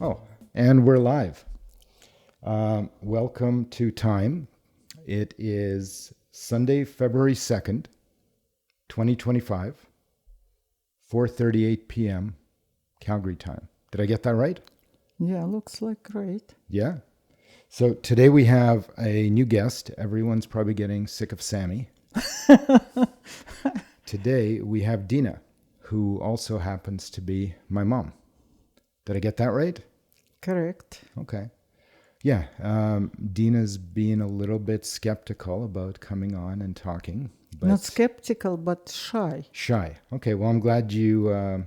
Oh, and we're live. Welcome to Time. It is Sunday, February 2nd, 2025, 4:38 p.m. Calgary time. Did I get that right? Yeah, looks like great. Yeah. So today we have a new guest. Everyone's probably getting sick of Sammy. Today we have Dinna, who also happens to be my mom. Did I get that right? Correct. Okay. Yeah. Dinna's being a little bit skeptical about coming on and talking. But Not skeptical, but shy. Shy. Okay. Well, I'm glad you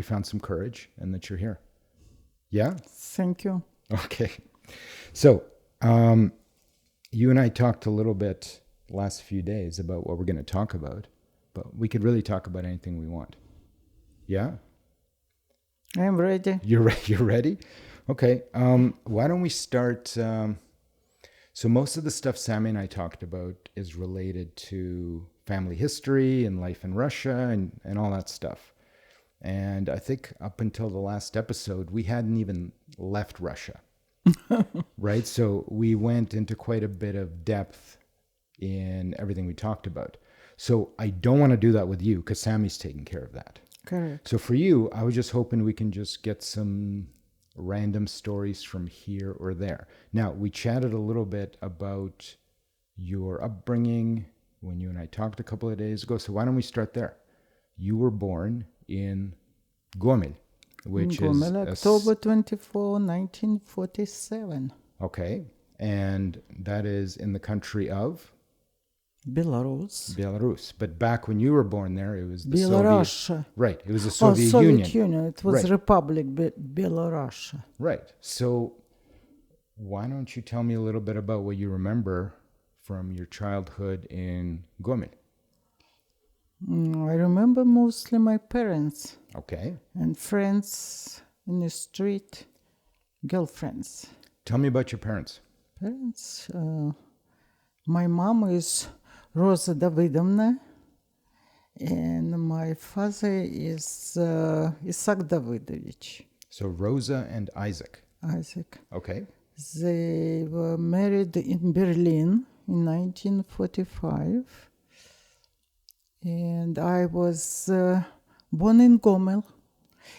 found some courage and that you're here. Yeah. Thank you. Okay. So, you and I talked a little bit last few days about what we're going to talk about, but we could really talk about anything we want. Yeah. I'm ready. You're ready? Okay. Why don't we start? So most of the stuff Sammy and I talked about is related to family history and life in Russia and all that stuff. And I think up until the last episode, we hadn't even left Russia, right? So we went into quite a bit of depth in everything we talked about. So I don't want to do that with you because Sammy's taking care of that. Correct. So for you, I was just hoping we can just get some random stories from here or there. Now, we chatted a little bit about your upbringing when you and I talked a couple of days ago. So why don't we start there? You were born in Gomel, which Gomel, is October 24, 1947. Okay, and that is in the country of Belarus. But back when you were born there, it was the Belarus. Soviet. Right, it was the Soviet Union. It was right. Republic Belarus. Right. So why don't you tell me a little bit about what you remember from your childhood in Gomel? I remember mostly my parents. Okay. And friends in the street, girlfriends. Tell me about your parents. Parents, my mom is Rosa Davidovna, and my father is Isaac Davidovich. So Rosa and Isaac. Isaac. Okay. They were married in Berlin in 1945, and I was born in Gomel.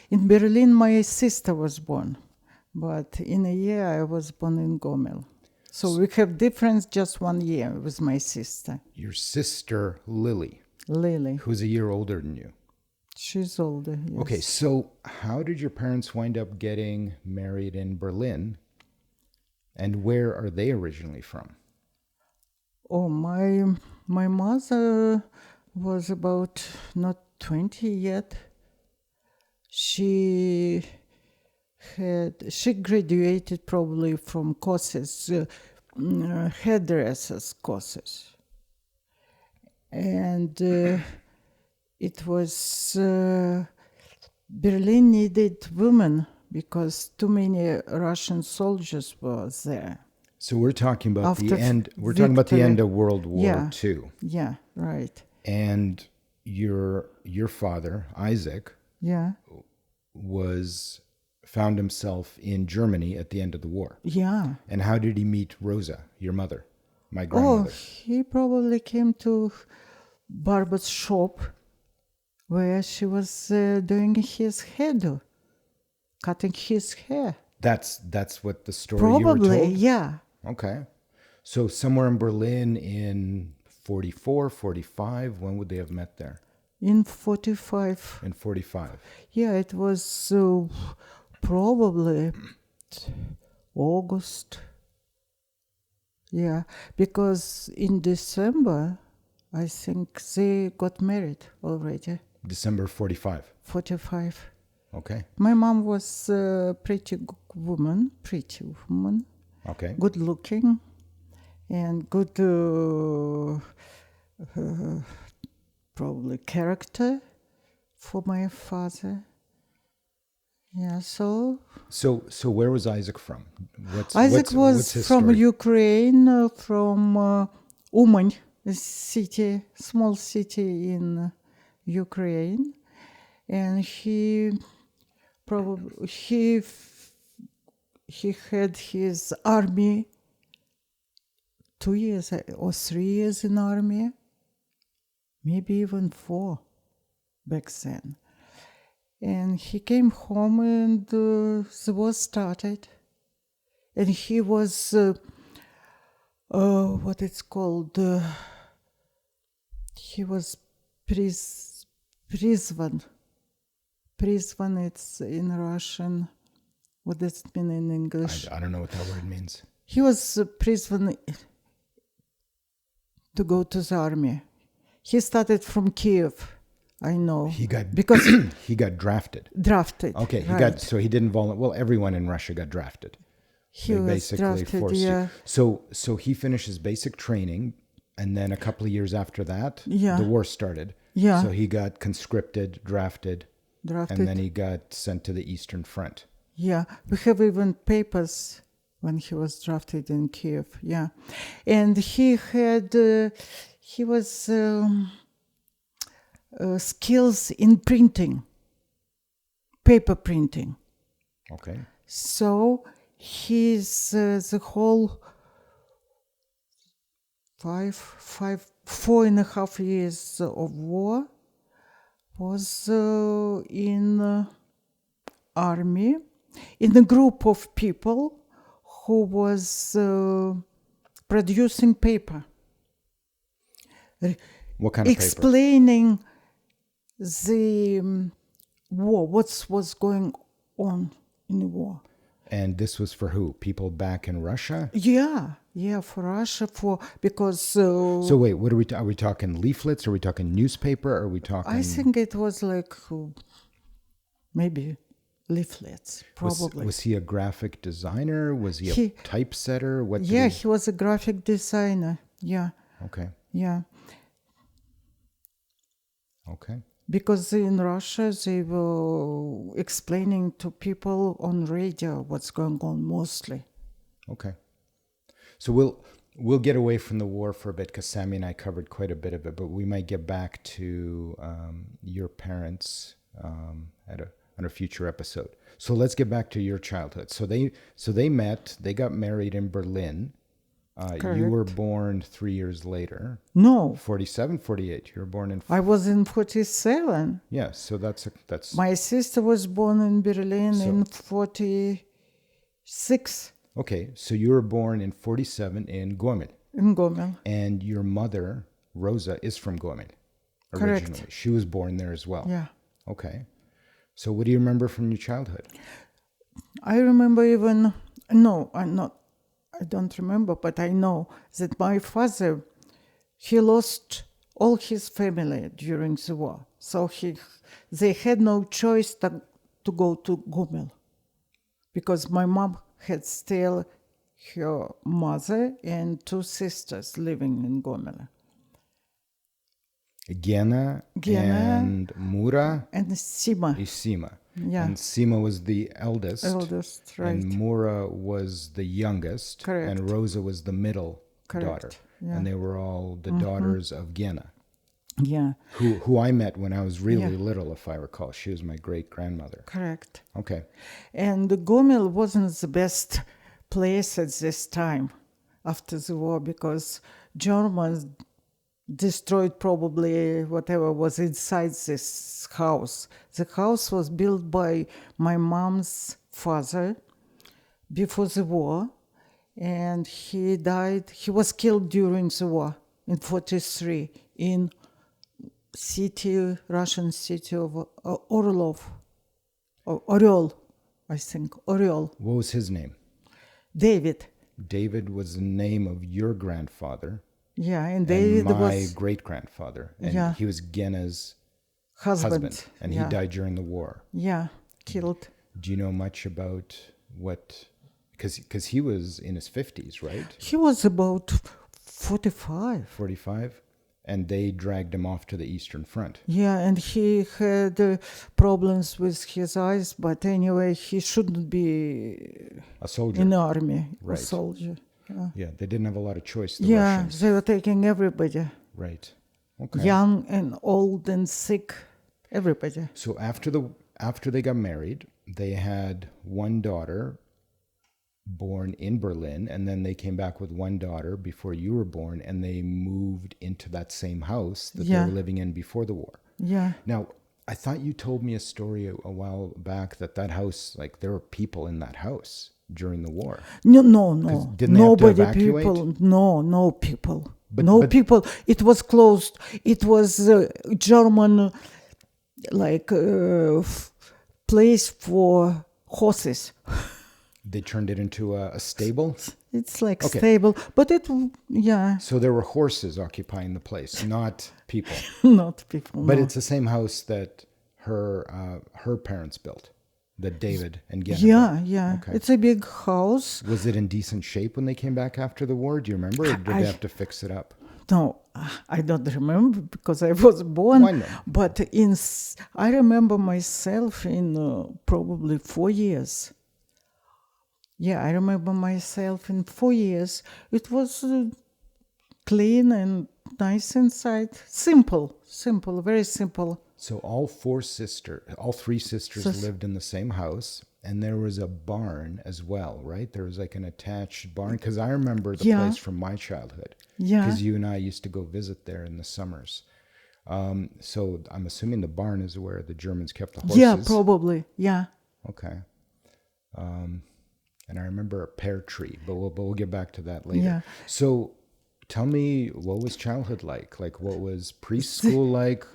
In Berlin, my sister was born, but in a year I was born in Gomel. So we have difference just 1 year with my sister. Your sister, Lily, who's a year older than you. She's older, yes. Okay, so how did your parents wind up getting married in Berlin? And where are they originally from? Oh, my mother was about not 20 yet. She graduated probably from courses, hairdressers courses. And it was, Berlin needed women because too many Russian soldiers were there. So we're talking about After the end. We're talking about the end of World War II. Yeah, right. And your father, Isaac, found himself in Germany at the end of the war. Yeah. And how did he meet Rosa, your mother, my grandmother? Oh, he probably came to barber's shop where she was doing his hairdo, cutting his hair. That's what the story probably, you were told? Yeah. Okay. So somewhere in Berlin in 44, 45, when would they have met there? In 45. In 45. Yeah, it was probably August. Yeah, because in December, I think they got married already. December 45. 45. Okay. My mom was a pretty woman. Okay. Good looking and good probably character for my father. Yeah, so where was Isaac from? Isaac was his from story? Ukraine, from Uman. a city, small city in Ukraine, and he had his army 2 years or 3 years in army, maybe even 4 back then. And he came home and the war started. And he was, what it's called, he was призван. Призван, it's in Russian. What does it mean in English? I don't know what that word means. He was призван to go to the army. He started from Kiev, I know. Because he got drafted. Drafted. Okay, right. So he didn't volunteer. Well, everyone in Russia got drafted. He was drafted, yeah. So he finished his basic training, and then a couple of years after that, the war started. Yeah. So he got conscripted, drafted, and then he got sent to the Eastern Front. Yeah, we have even papers when he was drafted in Kiev. Yeah, and he was skills in printing, paper printing. Okay. So his the whole 4.5 years of war was in army, in a group of people who was producing paper. What kind of paper? Explaining the war, what was going on in the war. And this was for who? People back in Russia? Yeah, for Russia, because... So wait, what are we talking leaflets? Are we talking newspaper? Are we talking... I think it was like maybe leaflets, probably. Was he a graphic designer? Was he a typesetter? He was a graphic designer. Yeah. Okay. Yeah. Okay. Because in Russia, they were explaining to people on radio what's going on mostly. Okay. So we'll get away from the war for a bit because Sammy and I covered quite a bit of it, but we might get back to your parents on a future episode. So let's get back to your childhood. So they met. They got married in Berlin. You were born 3 years later. No. 47, 48. You were born in... I was in 47. Yeah, so that's... My sister was born in Berlin in 46. Okay, so you were born in 47 in Gomel. In Gomel. And your mother, Rosa, is from Gomel originally. Correct. She was born there as well. Yeah. Okay. So what do you remember from your childhood? I remember even... No, I don't remember, but I know that my father, he lost all his family during the war. So they had no choice to go to Gomel because my mom had still her mother and 2 sisters living in Gomel. Gena and Mura and Sima. Yeah. And Sima was the eldest. Eldest, right. And Mura was the youngest. Correct. And Rosa was the middle daughter. Yeah. And they were all the daughters of Gena. Yeah. Who I met when I was really little, if I recall. She was my great-grandmother. Correct. Okay. And Gomel wasn't the best place at this time after the war because Germans destroyed probably whatever was inside this house. The house was built by my mom's father before the war, and he died. He was killed during the war in 43 in Russian city of Orlov, or Oryol, I think, Oryol. What was his name? David. David was the name of your grandfather. Yeah, and David and my was great-grandfather. And he was Gena's husband. And he died during the war. Yeah, killed. Do you know much about what... Because he was in his 50s, right? He was about 45. 45? And they dragged him off to the Eastern Front. Yeah, and he had problems with his eyes, but anyway, he shouldn't be a soldier in the army. Right. A soldier. Yeah, they didn't have a lot of choice, the Yeah, Russians. they were taking everybody, Right. Okay. young and old and sick, everybody. So after they got married, they had one daughter born in Berlin, and then they came back with one daughter before you were born, and they moved into that same house that they Yeah. were living in before the war. Yeah. Now, I thought you told me a story a while back that house, like there were people in that house during the war. No, didn't they have to nobody, evacuate? people, no people, But- people. It was closed. It was German, like place for horses. They turned it into a stable. It's like Okay. stable, but yeah, So there were horses occupying the place, not people. not people. But no. it's the same house that her parents built, that David and Genna Yeah, built. yeah. Okay. It's a big house. Was it in decent shape when they came back after the war? Do you remember? Or did they have to fix it up? No, I don't remember because I was born. Why not? But I remember myself in probably 4 years. Yeah, I remember myself in 4 years. It was clean and nice inside. Simple, very simple. So all three sisters lived in the same house, and there was a barn as well, right? There was like an attached barn, because I remember the Yeah. place from my childhood. Yeah. Because you and I used to go visit there in the summers. So I'm assuming the barn is where the Germans kept the horses. Yeah, probably. Yeah. Okay. And I remember a pear tree, but we'll get back to that later. Yeah. So tell me, what was childhood like? Like, what was preschool like?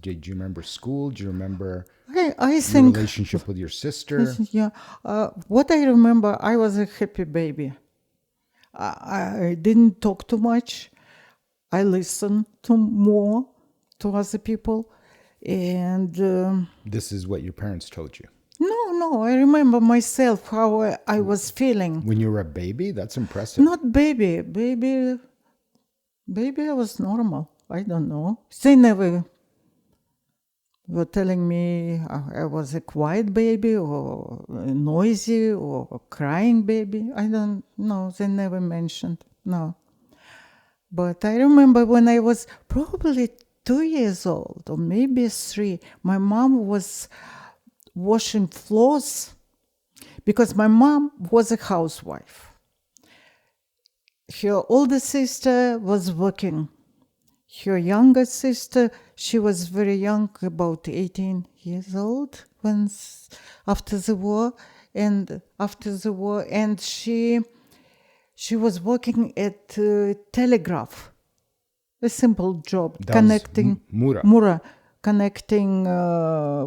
Did you remember school? Do you remember I your think, relationship with your sister? yeah. What I remember, I was a happy baby. I didn't talk too much. I listened more to other people. And This is what your parents told you. no, I remember myself how I was feeling. When you were a baby? That's impressive. Not baby. Baby, I was normal. I don't know. They never were telling me I was a quiet baby or a noisy or a crying baby. I don't know. They never mentioned. No. But I remember when I was probably 2 years old or maybe 3, my mom was washing floors because my mom was a housewife. Her older sister was working. Her younger sister, she was very young, about 18 years old after the war, and she was working at telegraph, a simple job, That was connecting Mura. connecting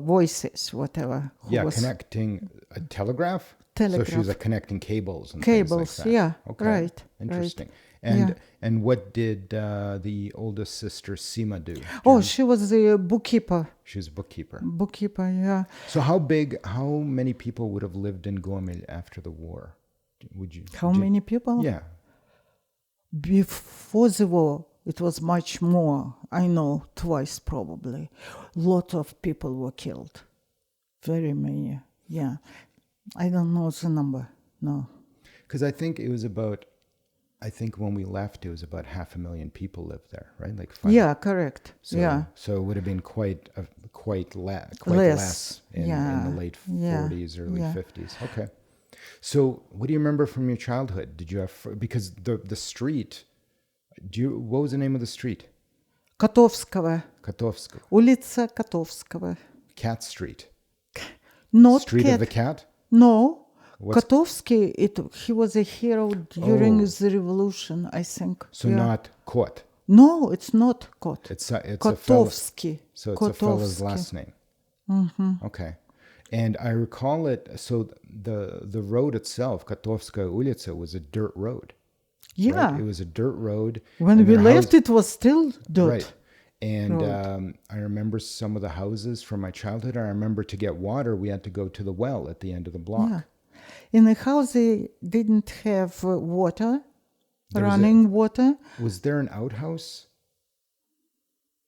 voices, whatever. Connecting a telegraph? Telegraph. So she was like connecting cables and Cables, things like that. yeah, Okay. right, Interesting. right, And what did the oldest sister Sima do? Oh, she was a bookkeeper. She was a bookkeeper. Bookkeeper, yeah. So how many people would have lived in Gomel after the war? How many people? Yeah. Before the war, it was much more. I know, twice probably. Lot of people were killed. Very many, yeah. I don't know the number, no. Because I think when we left, it was about 500,000 people lived there, right? Like Yeah, correct. So, yeah. So it would have been quite less in the late 40s, early 50s. Okay. So what do you remember from your childhood? Did you have, because the street, what was the name of the street? Kotovskого. Kotovskого. Улица Kotovskого. Cat Street. Not Street cat. of the Cat? No. What's- Kotovsky, he was a hero during the revolution, I think. So yeah. not Kot. No, it's not Kot. It's a Kotovsky. So it's a fellow's last name. Mm-hmm. Okay. And I recall it, so the road itself, Kotovskaya Ulica, was a dirt road. Yeah. Right? It was a dirt road. When and we the left, it was still dirt. Right. And I remember some of the houses from my childhood. I remember to get water, we had to go to the well at the end of the block. Yeah. In the house, they didn't have water, running water. Was there an outhouse?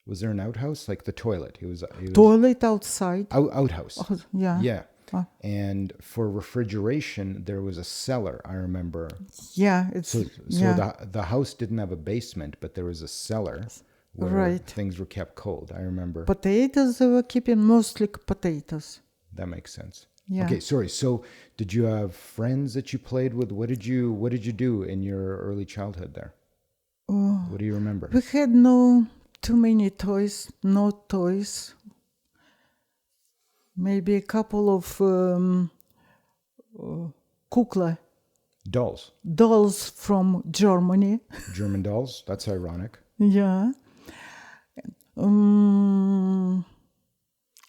Was there an outhouse? Like the toilet? It was Toilet outside. outhouse. Oh, yeah. Yeah. And for refrigeration, there was a cellar, I remember. Yeah, it's So yeah, the house didn't have a basement, but there was a cellar where right. things were kept cold. I remember. Potatoes they were keeping mostly potatoes. That makes sense. Yeah. Okay, sorry. So, did you have friends that you played with? What did you do in your early childhood there? What do you remember? We had no too many toys, no toys. Maybe a couple of kukla Dolls. dolls from Germany. German dolls. That's ironic. Yeah.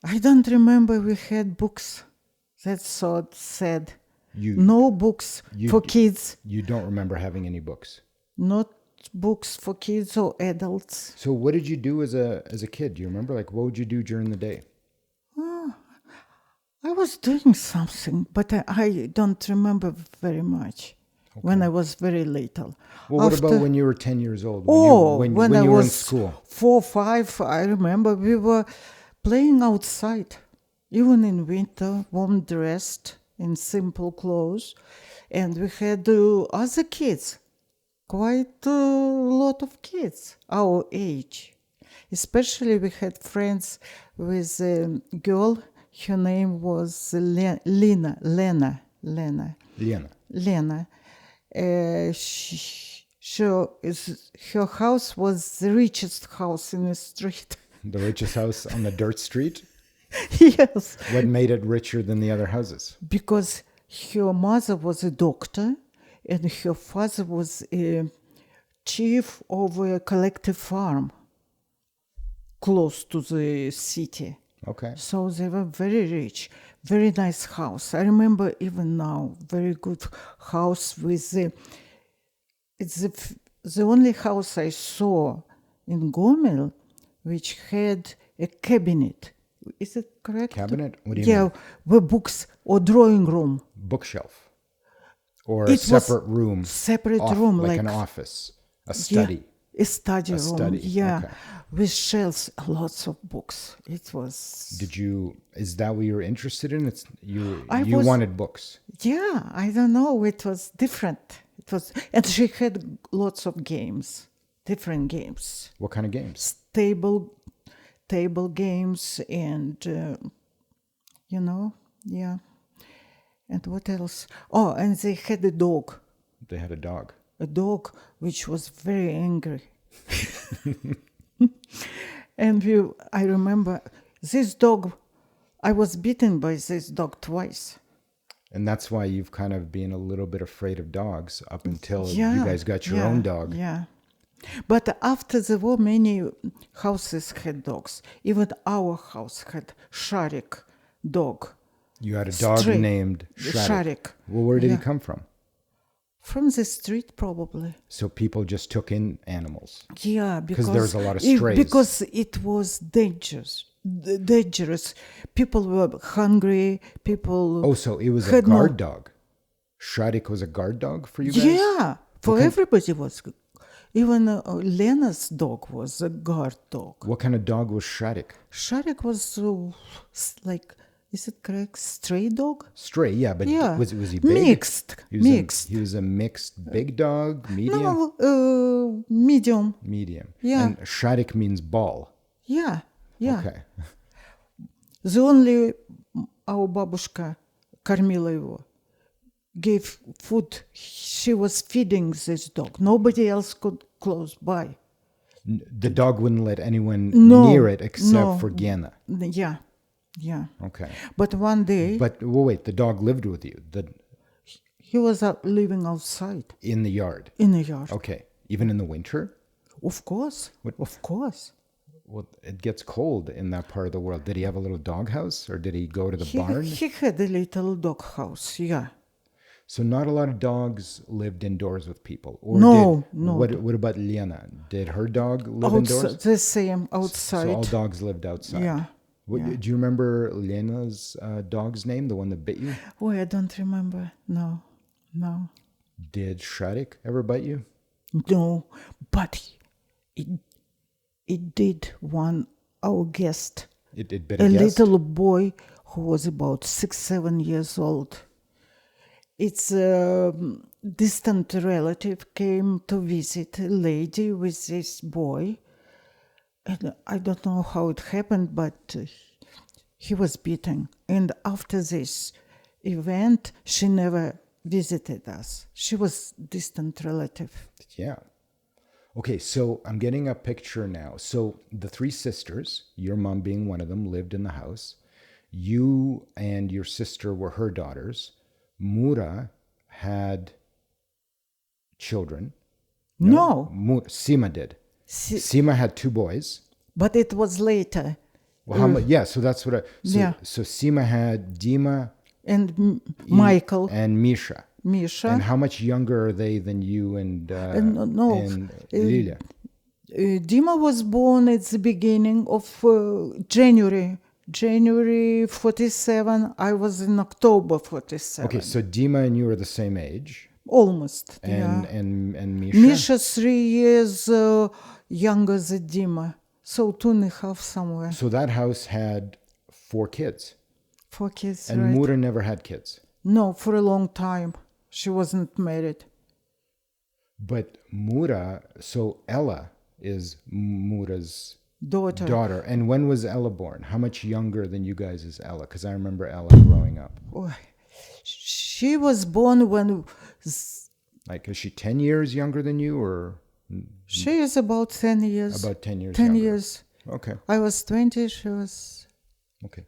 I don't remember we had books. That's so sad. You No books you for d- kids. you don't remember having any books. Not books for kids or adults. So, what did you do as a kid? Do you remember? Like, what would you do during the day? I was doing something, but I don't remember very much when I was very little. Well, what about when you were 10 years old? When I you were in was school? 4, 5, I remember we were playing outside, even in winter, warm dressed in simple clothes. And we had other kids, quite a lot of kids our age. Especially we had friends with a girl, her name was Lena. Liana. Lena. Her house was the richest house in the street. The richest house on the dirt street? Yes, What made it richer than the other houses? because her mother was a doctor and her father was a chief of a collective farm close to the city. Okay. So they were very rich, very nice house. I remember even now, very good house with the only house I saw in Gomel which had a cabinet. Is it correct? Cabinet? What do you Yeah, mean? with books or drawing room. Bookshelf. Or It a was separate room. separate room, like like an office. A study. Yeah, a study room. study, Yeah, okay. with shelves, lots of books. It was. Is that what you were interested in? You I was- wanted books. Yeah, I don't know. It was different. It was, and she had lots of games, different games, What kind of games? table games, and yeah. And what else? Oh, and they had a dog They had a dog. which was very angry. And I remember this dog. I was bitten by this dog twice. And that's why you've kind of been a little bit afraid of dogs up until Yeah, you guys got your own dog. Yeah. But after the war, many houses had dogs. Even our house had Sharik dog. You had a dog Stray. named Sharik. Sharik. Well, where did he Yeah. come from? From the street, probably. So people just took in animals. Yeah, because there was a lot of strays. Because it was dangerous. Dangerous. People were hungry. People. Oh, so it was a had no- guard dog. Sharik was a guard dog for you guys? Yeah, for everybody was. Even Lena's dog was a guard dog. What kind of dog was Sharik? Sharik was like, is it correct? Stray dog? Stray, yeah, but Yeah. was he big? Mixed. He was Mixed. he was a mixed big dog, medium, No, medium. medium. Yeah. And Sharik means ball. Yeah, yeah. Okay. The only our бабушка кормила его, gave food. She was feeding this dog. Nobody else could close by. The dog wouldn't let anyone No, near it except no. for Dinna. Yeah, yeah. Okay. But one day But wait, the dog lived with you he was living outside in the yard. in the yard. Okay. Even in the winter? Of course, of course. Well, it gets cold in that part of the world. Did he have a little dog house or did he go to the barn? He had a little dog house. Yeah. So not a lot of dogs lived indoors with people. Or No. What about Lena? Did her dog live indoors? The same outside. So all dogs lived outside. Yeah. Do you remember Lena's dog's name, the one that bit you? Oh, I don't remember. No. Did Sharik ever bite you? No, but it did one our guest, It bit a a guest? little boy who was about 6, 7 years old. It's a distant relative came to visit a lady with this boy. And I don't know how it happened, but he was beaten. And after this event, she never visited us. She was distant relative. Yeah. Okay, so I'm getting a picture now. So the three sisters, your mom being one of them, lived in the house. You and your sister were her daughters. Mura had children. No, Sima did. Si- Sima had two boys. but it was later. Well, how much? Yeah, so that's what I. So, Yeah. so Sima had Dima And Michael, and Misha. Misha. And how much younger are they than you and no, and Lilia? Dima was born at the beginning of January 47. I was in October 47. Okay, so Dima and you are the same age, Almost. and Yeah. and Misha. Misha 3 years younger than Dima. So 2.5 somewhere. So that house had 4 kids, 4 kids, and right? Mura never had kids. No, for a long time. She wasn't married. But Mura, so Ella is Mura's Daughter. daughter. And when was Ella born? How much younger than you guys is Ella? Because I remember Ella growing up. Oh, she was born when Like, is she 10 years younger than you, or she is about 10 years. about 10 years 10 younger? years. Okay. I was 20, she was... Okay.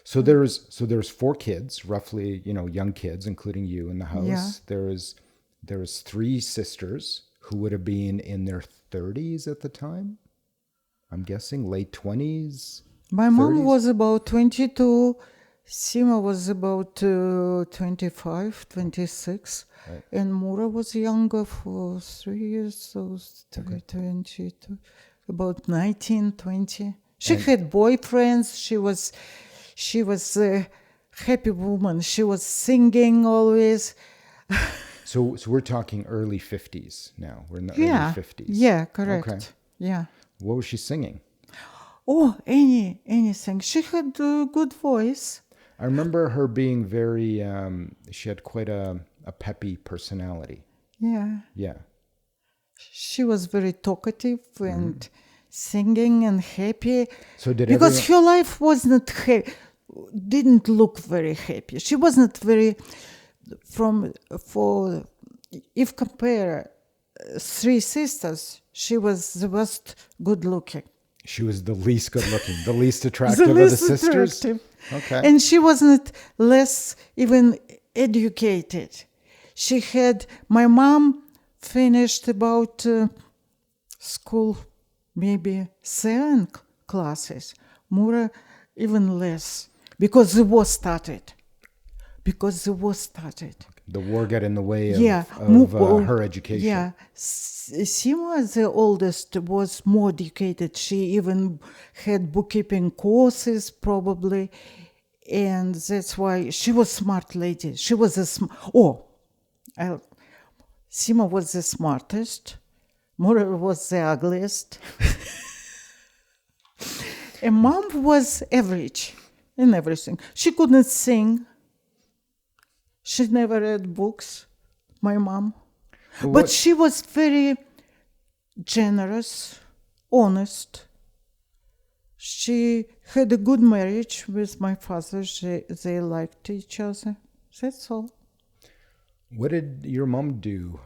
So there's 4 kids, roughly, young kids, including you in the house. Yeah. There was 3 sisters who would have been in their 30s at the time. I'm guessing late 20s. My mom 30s? was about 22. Sima was about 25, 26. Right. And Mura was younger for 3 years, so 22, about 19, 20. She had boyfriends. She was a happy woman. She was singing always. So we're talking early 50s now. We're in the Yeah, early 50s. yeah, correct. Okay. Yeah. What was she singing? Oh, anything. She had a good voice. I remember her being very, she had quite a peppy personality. Yeah. Yeah. She was very talkative and singing and happy. So did because her life wasn't didn't look very happy. She wasn't very if compare 3 sisters, she was the most good looking. She was the least good looking, the least attractive of the sisters? Attractive. Okay. And she wasn't less even educated. She had, my mom finished about school, maybe 7 classes. Mura even less, because the war started. The war got in the way of, Yeah. her education. Yeah. Sima, the oldest, was more educated. She even had bookkeeping courses, probably. And that's why she was a smart lady. She was Sima was the smartest. Mura was the ugliest. And mom was average in everything. She couldn't sing. She never read books, my mom. But she was very generous, honest. She had a good marriage with my father. They liked each other. That's all. What did your mom do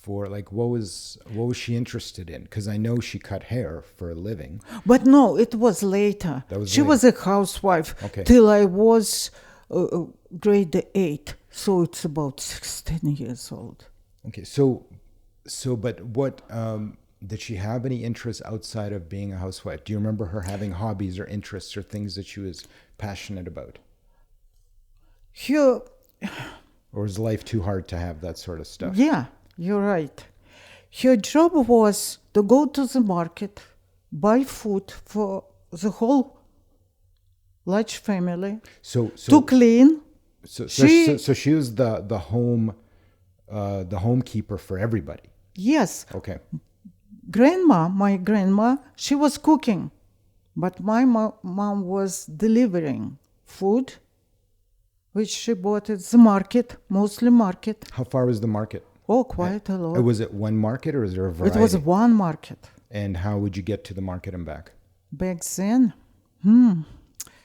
for, like, what was she interested in? Because I know she cut hair for a living. But no, it was later. She was a housewife till I was grade 8. So it's about 16 years old. Okay, but what, did she have any interests outside of being a housewife? Do you remember her having hobbies or interests or things that she was passionate about? Or was life too hard to have that sort of stuff? Yeah, you're right. Her job was to go to the market, buy food for the whole large family, to clean. So she was the homekeeper for everybody. Yes. Okay. My grandma, she was cooking, but my mom was delivering food which she bought at the market, mostly market. How far was the market? Oh, quite a lot. Was it one market or is there a variety? It was one market. And how would you get to the market and back? Back then,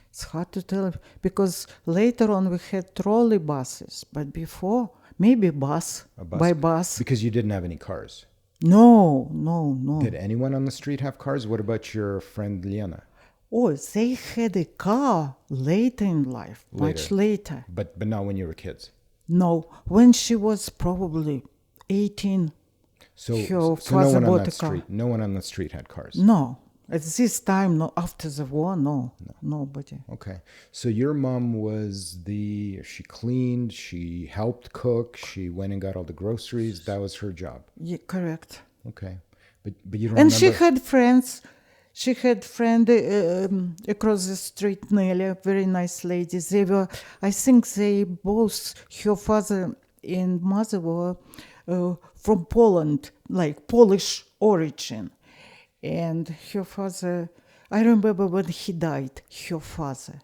it's hard to tell because later on we had trolley buses, but before maybe bus, by bus. Because you didn't have any cars. No. Did anyone on the street have cars? What about your friend Lena? Oh, they had a car later in life, much later. But not when you were kids. No, when she was probably 18. So her no father one on bought that a car. street. No one on the street had cars. No, at this time, no. After the war, no, nobody. Okay, so your mom she cleaned, she helped cook, she went and got all the groceries. That was her job. Yeah, correct. Okay, but you don't And remember. she had friends. She had friend across the street, Nelly, very nice lady. They were, I think they both, her father and mother were from Poland, like Polish origin. And her father, I remember when he died, her father.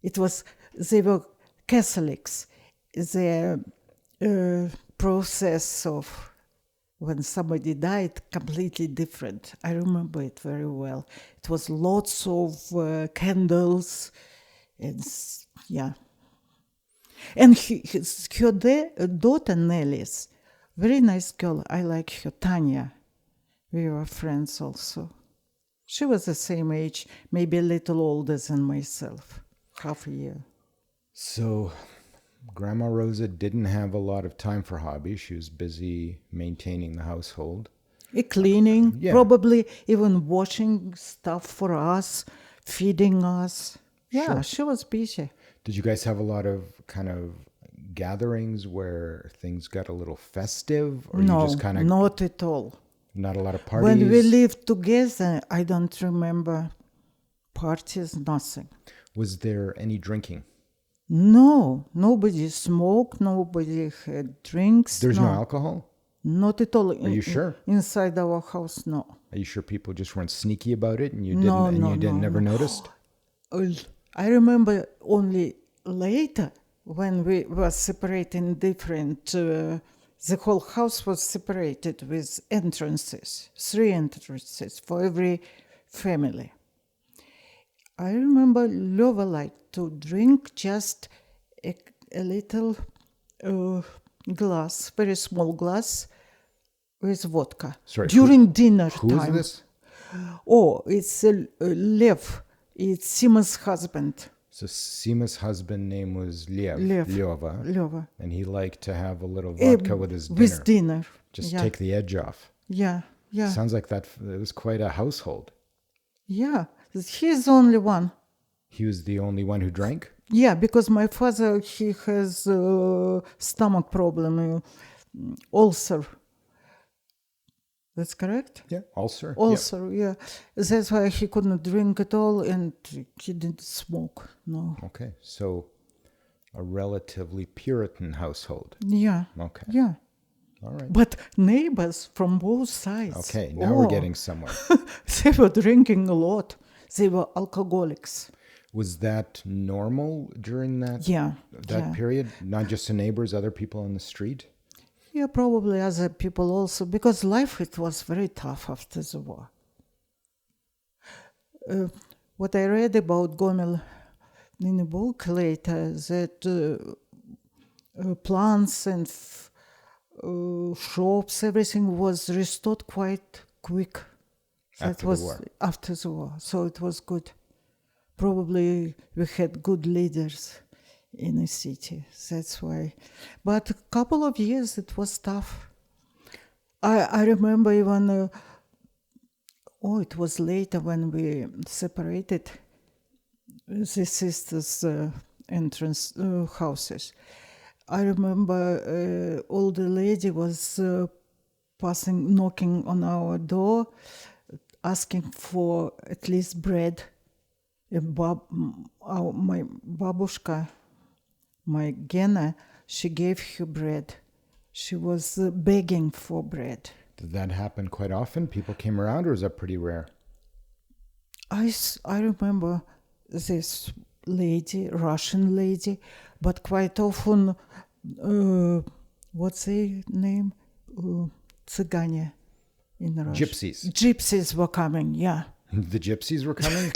They were Catholics. Their process of when somebody died, completely different. I remember it very well. It was lots of candles, and yeah. And her daughter Nelly's, very nice girl. I like her, Tanya. We were friends also. She was the same age, maybe a little older than myself, half a year. So Grandma Rosa didn't have a lot of time for hobbies. She was busy maintaining the household. Cleaning, Yeah. probably even washing stuff for us, feeding us. Yeah, Sure. she was busy. Did you guys have a lot of kind of gatherings where things got a little festive? Or No, you just kind of not at all. not a lot of parties? When we lived together, I don't remember parties, nothing. Was there any drinking? No, nobody smoked, nobody had drinks. There's no alcohol? Not at all. Are you sure? Inside our house, no. Are you sure people just weren't sneaky about it and you No, didn't no, never no. noticed? I remember only later when we were separating different, the whole house was separated with entrances, 3 entrances for every family. I remember Lova liked to drink just a little glass, very small glass with vodka. Sorry, during dinner Who time. is this? Oh, it's Lev. It's Sima's husband. So Sima's husband name was Lev. Lyova. Leva. And he liked to have a little vodka with his dinner. With dinner. Just yeah. take the edge off. Yeah, yeah. Sounds like it was quite a household. Yeah, he's the only one. He was the only one who drank? Yeah, because my father, he has stomach problem, ulcer. That's correct? Yeah. Ulcer? Ulcer, yeah. That's why he couldn't drink at all and he didn't smoke, no. Yeah. Okay. So a relatively Puritan household. Yeah, Okay. yeah. All right. But neighbors from both sides. Okay. Now we're getting somewhere. They were drinking a lot. They were alcoholics. Was that normal during that Yeah. period? Not just the neighbors, other people on the street? Yeah, probably other people also, because life, it was very tough after the war. What I read about Gomel in a book later, that plants and shops, everything was restored quite quick. After the war. After the war, so it was good. Probably we had good leaders in the city, that's why. But a couple of years it was tough. I remember even, it was later when we separated the sisters' entrance houses. I remember older lady was knocking on our door, asking for at least bread. My babushka, my Gena, she gave her bread. She was begging for bread. Did that happen quite often? People came around, or is that pretty rare? I remember this lady, Russian lady, but quite often, what's the name? Цыгане in Russia. Gypsies. Gypsies were coming, yeah. The gypsies were coming?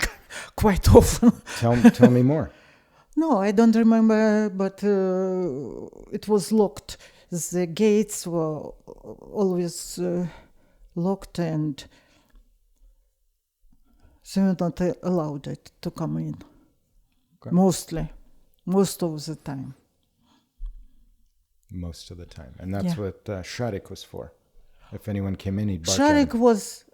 Quite often. Tell me more. No, I don't remember, but it was locked. The gates were always locked, and they were not allowed it to come in. Okay. Most of the time. Most of the time. And that's what Sharik was for. If anyone came in, he'd bark at Sharik him. was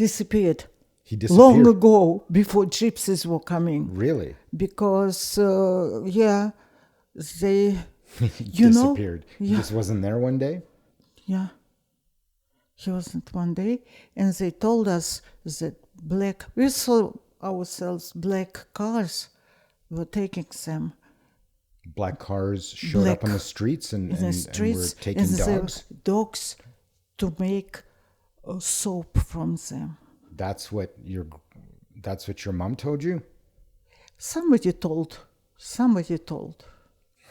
disappeared He disappeared. long ago, before gypsies were coming. Really? Because, they, He you know, disappeared. He just wasn't there one day? yeah, he wasn't one day, and they told us that we saw ourselves black cars were taking them Black cars showed up on the streets and were taking and dogs? dogs to make soap from them. That's what your mom told you? Somebody told.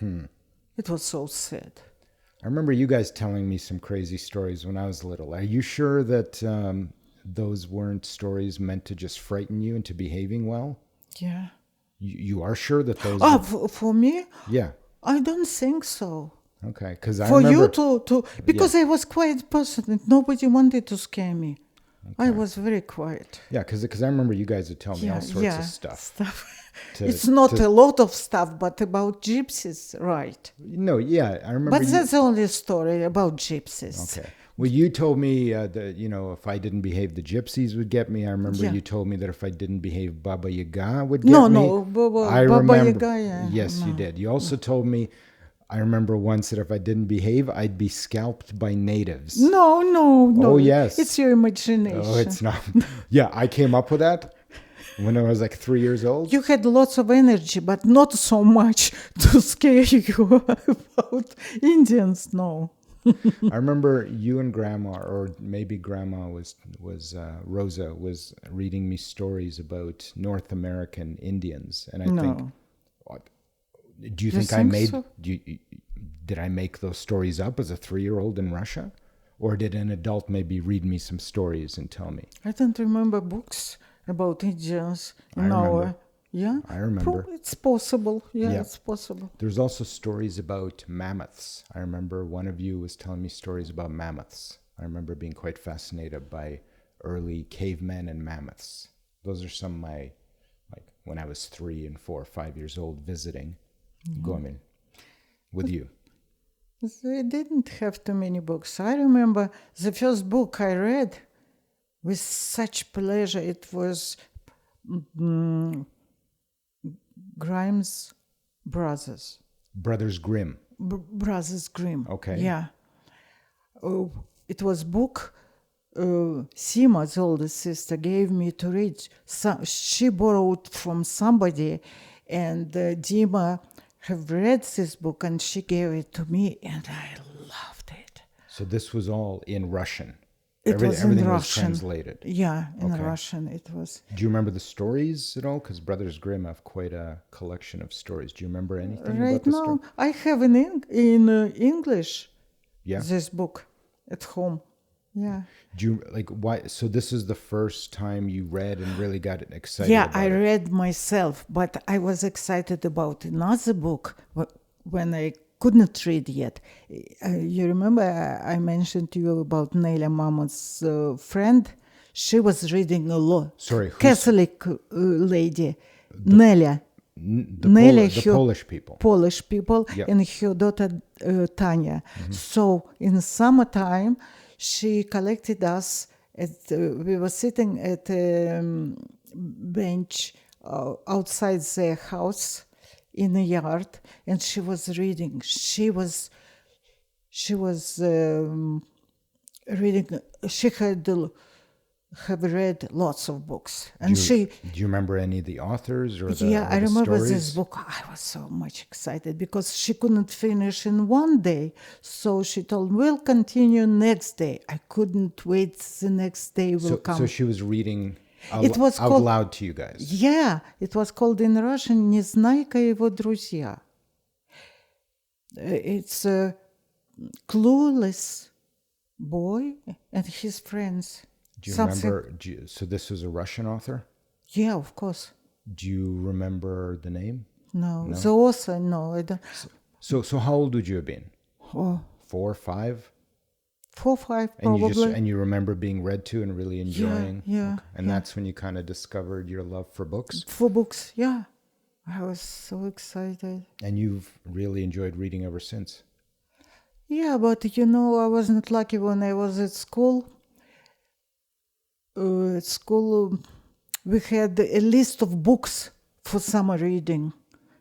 It was so sad. I remember you guys telling me some crazy stories when I was little. Are you sure that those weren't stories meant to just frighten you into behaving well? Yeah. You are sure that those... For me? Yeah. I don't think so. Okay, because I For remember... you to because I was quiet person and nobody wanted to scare me. I was very quiet. Yeah, because I remember you guys would tell me all sorts of stuff. It's not a lot of stuff, but about gypsies, right? No, yeah, I remember. But that's the only story about gypsies. Okay. Well, you told me that, if I didn't behave, the gypsies would get me. I remember you told me that if I didn't behave, Baba Yaga would get me. No, Baba Yaga, yeah. Yes, you did. You also told me, I remember once that if I didn't behave, I'd be scalped by natives. No. Oh, yes. It's your imagination. Oh, it's not. Yeah, I came up with that when I was like 3 years old. You had lots of energy, but not so much to scare you about Indians, no. I remember you and Grandma, or maybe Grandma was Rosa, was reading me stories about North American Indians, and I think, do you think I made? So? Did I make those stories up as a 3-year-old in Russia, or did an adult maybe read me some stories and tell me? I don't remember books about Indians in our. Yeah, I remember. It's possible. Yeah, Yeah. it's possible. There's also stories about mammoths. I remember one of you was telling me stories about mammoths. I remember being quite fascinated by early cavemen and mammoths. Those are some of my, like when I was 3 and 4, 5 years old, visiting Gomel with you. They didn't have too many books. I remember the first book I read with such pleasure. It was Grimm's Brothers. Brothers Grimm. Brothers Grimm. Okay. Yeah. It was book Sima, the oldest sister, gave me to read. She borrowed from somebody, and Dima have read this book, and she gave it to me, and I loved it. So this was all in Russian. Everything was Russian. Translated. Yeah, in Russian it was. Do you remember the stories at all? Because Brothers Grimm have quite a collection of stories. Do you remember anything Right about the now, story? I have in English this book at home. Yeah. Do you why? So this is the first time you read and really got excited. Yeah, about I it. read myself, but I was excited about another book when I couldn't read yet. You remember I mentioned to you about Nelia Mama's friend? She was reading a lot. Sorry, Catholic lady, Nelia. The Polish people. Polish people, Yep. and her daughter Tanya. So in summertime, she collected us. We were sitting at a bench outside their house in the yard, and she was reading. She was reading. She have read lots of books, and Do you remember any of the authors or the I remember stories? this book. I was so much excited because she couldn't finish in one day, so she told we'll continue next day. I couldn't wait. The next day will come. So she was reading out It was out called- loud to you guys. Yeah, it was called in Russian "Не знайка его друзья." It's a clueless boy and his friends. Do you Something. remember? So this was a Russian author. Yeah, of course. Do you remember the name? No, No? the author, no, I don't. So how old would you have been? Oh, 4, 5? 4, 5 And probably. you remember being read to and really enjoying. Yeah, Okay. And yeah. that's when you kind of discovered your love for books. For books, yeah. I was so excited. And you've really enjoyed reading ever since. Yeah, but I wasn't lucky when I was at school. We had a list of books for summer reading.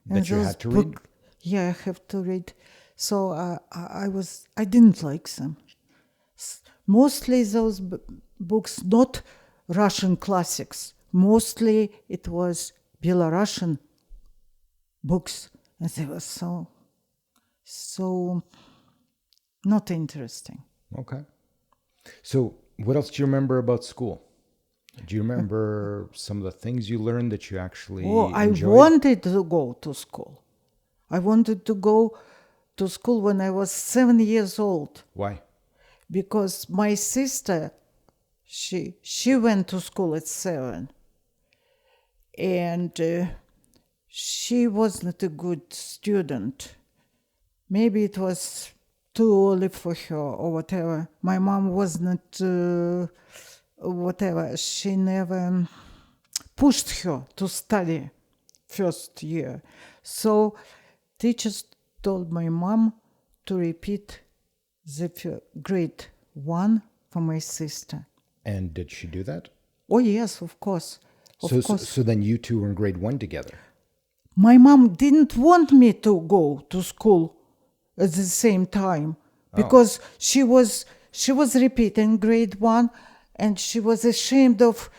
That you had to read? Yeah, I have to read. So I didn't like them. Mostly those books, not Russian classics. Mostly it was Belarusian books, and they were so not interesting. Okay. So what else do you remember about school? Do you remember some of the things you learned that you actually I enjoyed? wanted to go to school. I wanted to go to school when I was 7 years old. Why? Because my sister, she went to school at 7, and she wasn't a good student. Maybe it was too early for her or whatever. My mom wasn't whatever. She never pushed her to study first year. So teachers told my mom to repeat the grade 1 for my sister. And did she do that? Oh, yes, of course. So then you two were in grade 1 together. My mom didn't want me to go to school at the same time because she was repeating grade 1, and she was ashamed of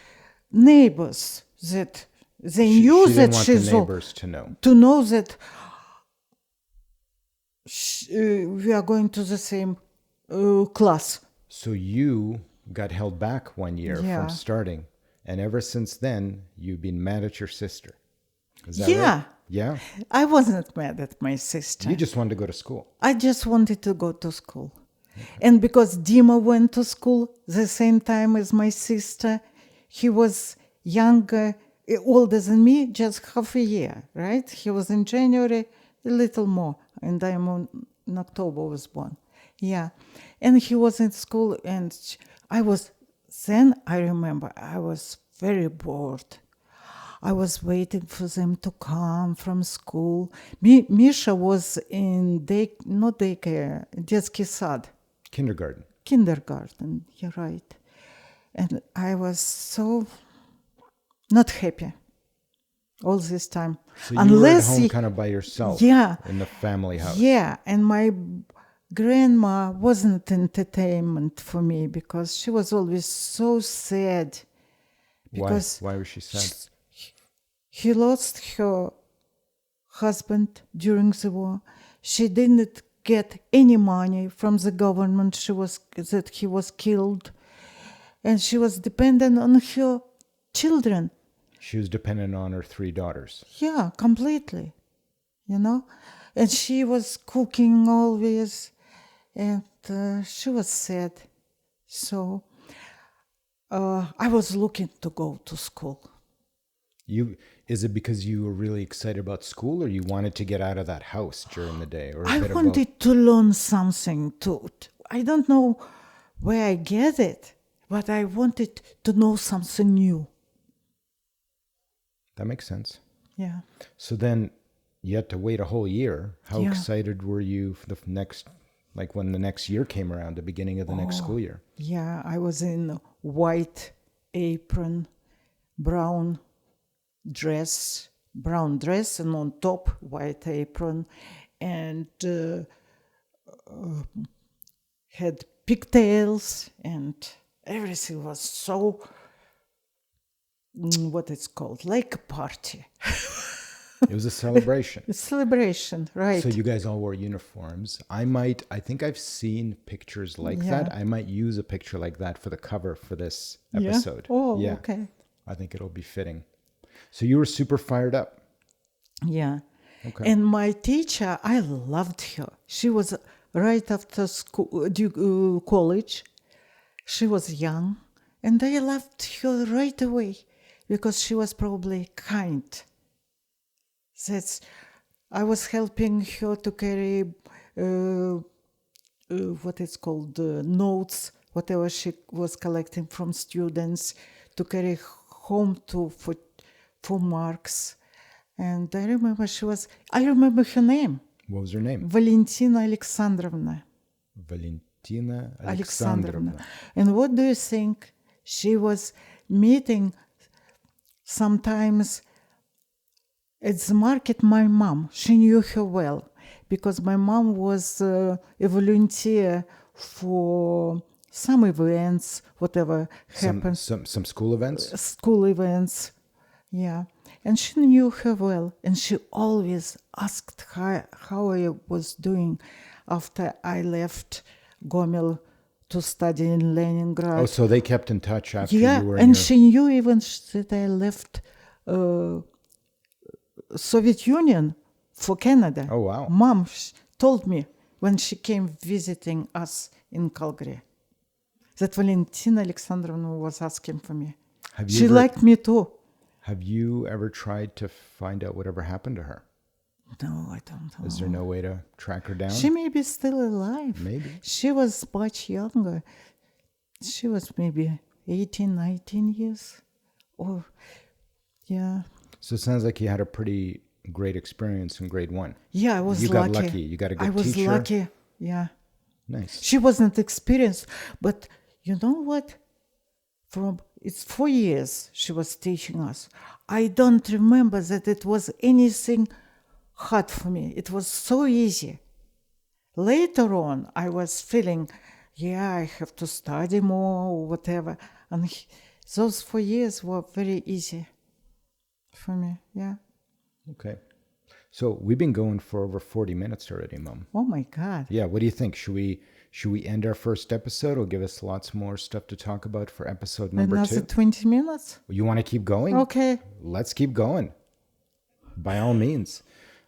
neighbors that they knew she that didn't want she's the neighbors to know. to know that we are going to the same class. So you got held back 1 year Yeah. from starting, and ever since then you've been mad at your sister. Is that Yeah. right? Yeah. I wasn't mad at my sister. You just wanted to go to school. I just wanted to go to school. And because Dima went to school the same time as my sister, he was younger, older than me, just half a year, right? He was in January, a little more, and in October was born. Yeah. And he was in school, and I remember I was very bored. I was waiting for them to come from school. Misha was in not daycare, детский сад. Kindergarten, you're right. And I was so not happy all this time. So you were at home kind of by yourself. Yeah. In the family house. Yeah, and my grandma wasn't entertainment for me because she was always so sad. Because Why was she sad? He lost her husband during the war. She didn't get any money from the government. That he was killed, and she was dependent on her children. She was dependent on her 3 daughters. Yeah, completely. And she was cooking always, and she was sad. So I was looking to go to school. Is it because you were really excited about school, or you wanted to get out of that house during the day? Or I wanted to learn something I don't know where I get it, but I wanted to know something new. That makes sense. Yeah. So then you had to wait a whole year. How Yeah. excited were you for when the next year came around, the beginning of the next school year? Yeah, I was in white apron, brown dress, and on top white apron, and had pigtails, and everything was so what it's called, like a party. It was a celebration. A celebration, right? So you guys all wore uniforms. I think I've seen pictures like Yeah. that. I might use a picture like that for the cover for this episode. Yeah? Oh, okay. I think it'll be fitting. So you were super fired up. Yeah. Okay. And my teacher, I loved her. She was right after school, college. She was young, and I loved her right away because she was probably kind. That's I was helping her to carry what is called notes, whatever she was collecting from students, to carry home for marks. And I remember I remember her name, What was her name? Valentina Alexandrovna. Valentina Alexandrovna. Alexandrovna. And what do you think? She was meeting sometimes at the market my mom. She knew her well because my mom was a volunteer for some events, whatever happened, Some school events? school events. Yeah. And she knew her well. And she always asked her how I was doing after I left Gomel to study in Leningrad. Oh, so they kept in touch after Yeah, you were in and your... she knew even that I left Soviet Union for Canada. Oh, wow. Mom told me when she came visiting us in Calgary that Valentina Alexandrovna was asking for me. She liked me too. Have you ever tried to find out whatever happened to her? No, I don't know. Is there no way to track her down? She may be still alive. Maybe. She was much younger. She was maybe 18, 19 years. Or, yeah. So it sounds like you had a pretty great experience in grade 1. Yeah, I was You lucky. got lucky. You got a good I was teacher. lucky. Yeah. Nice. She wasn't experienced, but you know what? It's 4 years she was teaching us. I don't remember that it was anything hard for me. It was so easy. Later on, I was feeling, yeah, I have to study more or whatever. And those 4 years were very easy for me. Yeah. Okay. So we've been going for over 40 minutes already, Mom. Oh my God. Yeah, what do you think? Should we end our first episode or give us lots more stuff to talk about for episode number Another 2? 20 minutes? You want to keep going? Okay. Let's keep going. By all means.